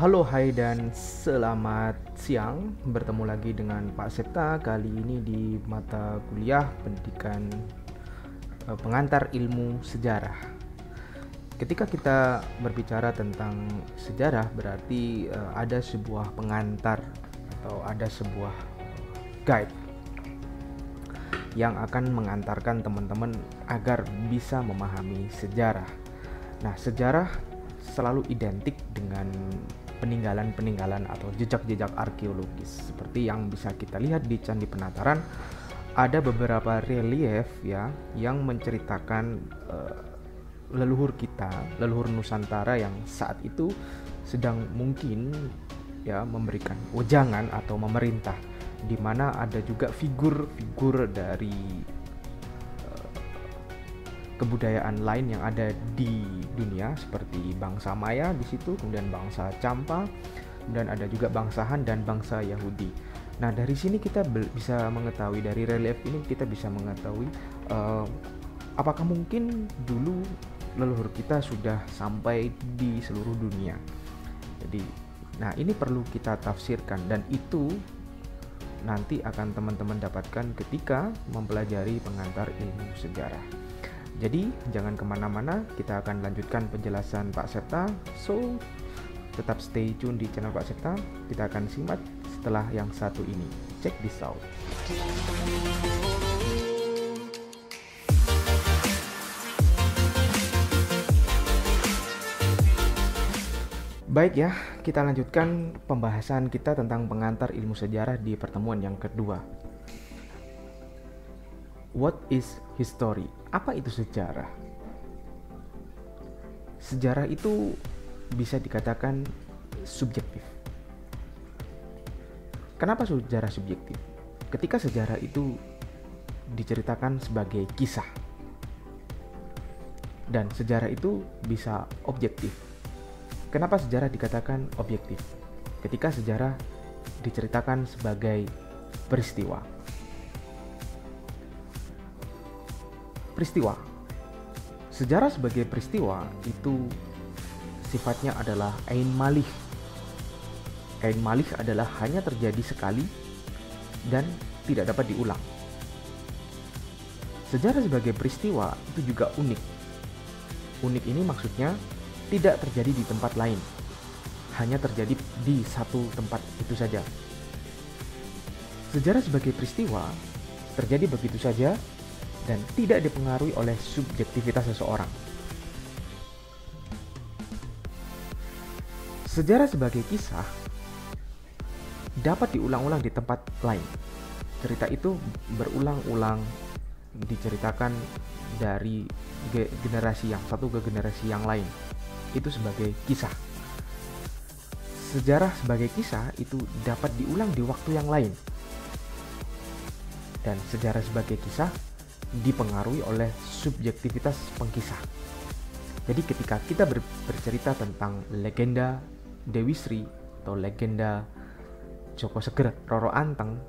Halo, hai dan selamat siang. Bertemu lagi dengan Pak Septa kali ini di mata kuliah pendidikan pengantar ilmu sejarah. Ketika kita berbicara tentang sejarah berarti ada sebuah pengantar atau ada sebuah guide yang akan mengantarkan teman-teman agar bisa memahami sejarah. Nah, sejarah selalu identik dengan peninggalan-peninggalan atau jejak-jejak arkeologis. Seperti yang bisa kita lihat di Candi Penataran, ada beberapa relief ya yang menceritakan leluhur kita, leluhur Nusantara yang saat itu sedang mungkin ya memberikan wejangan atau memerintah, di mana ada juga figur-figur dari kebudayaan lain yang ada di dunia seperti bangsa Maya di situ, kemudian bangsa Champa, dan ada juga bangsa Han dan bangsa Yahudi. Nah, dari sini kita bisa mengetahui, dari relief ini kita bisa mengetahui apakah mungkin dulu leluhur kita sudah sampai di seluruh dunia. Jadi, nah ini perlu kita tafsirkan dan itu nanti akan teman-teman dapatkan ketika mempelajari pengantar ilmu sejarah. Jadi jangan kemana-mana, kita akan lanjutkan penjelasan Pak Septa. So tetap stay tune di channel Pak Septa. Kita akan simak setelah yang satu ini. Check this out. Baik ya, kita lanjutkan pembahasan kita tentang pengantar ilmu sejarah di pertemuan yang kedua. What is history? Apa itu sejarah? Sejarah itu bisa dikatakan subjektif. Kenapa sejarah subjektif? Ketika sejarah itu diceritakan sebagai kisah, dan sejarah itu bisa objektif. Kenapa sejarah dikatakan objektif? Ketika sejarah diceritakan sebagai peristiwa. Peristiwa. Sejarah sebagai peristiwa itu sifatnya adalah ain malih. Ain malih adalah hanya terjadi sekali dan tidak dapat diulang. Sejarah sebagai peristiwa itu juga unik. Unik ini maksudnya tidak terjadi di tempat lain, hanya terjadi di satu tempat itu saja. Sejarah sebagai peristiwa terjadi begitu saja dan tidak dipengaruhi oleh subjektivitas seseorang. Sejarah sebagai kisah dapat diulang-ulang di tempat lain. Cerita itu berulang-ulang diceritakan dari generasi yang satu ke generasi yang lain. Itu sebagai kisah. Sejarah sebagai kisah itu dapat diulang di waktu yang lain. Dan sejarah sebagai kisah dipengaruhi oleh subjektivitas pengkisah. Jadi ketika kita bercerita tentang legenda Dewi Sri atau legenda Joko Seger Roro Anteng,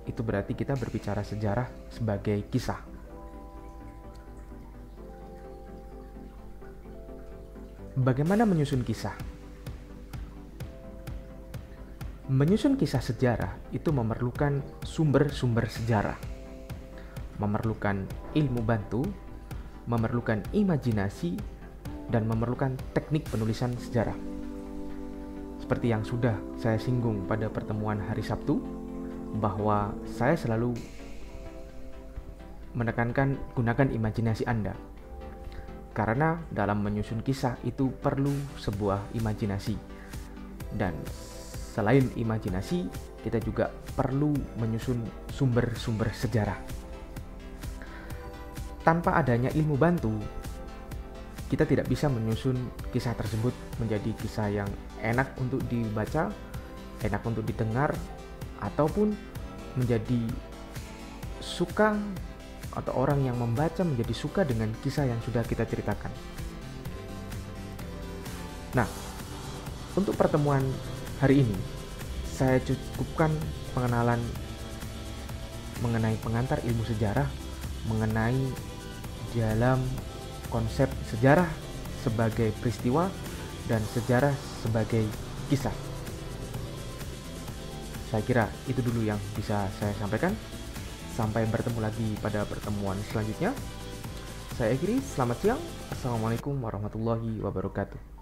itu berarti kita berbicara sejarah sebagai kisah. Bagaimana menyusun kisah? Menyusun kisah sejarah itu memerlukan sumber-sumber sejarah, memerlukan ilmu bantu, memerlukan imajinasi, dan memerlukan teknik penulisan sejarah. Seperti yang sudah saya singgung pada pertemuan hari Sabtu, bahwa saya selalu menekankan gunakan imajinasi Anda. Karena dalam menyusun kisah itu perlu sebuah imajinasi. Dan selain imajinasi, kita juga perlu menyusun sumber-sumber sejarah. Tanpa adanya ilmu bantu, kita tidak bisa menyusun kisah tersebut menjadi kisah yang enak untuk dibaca, enak untuk didengar, ataupun menjadi suka atau orang yang membaca menjadi suka dengan kisah yang sudah kita ceritakan. Nah, untuk pertemuan hari ini, saya cukupkan pengenalan mengenai pengantar ilmu sejarah, mengenai dalam konsep sejarah sebagai peristiwa dan sejarah sebagai kisah. Saya kira itu dulu yang bisa saya sampaikan. Sampai bertemu lagi pada pertemuan selanjutnya. Saya akhiri, selamat siang. Assalamualaikum warahmatullahi wabarakatuh.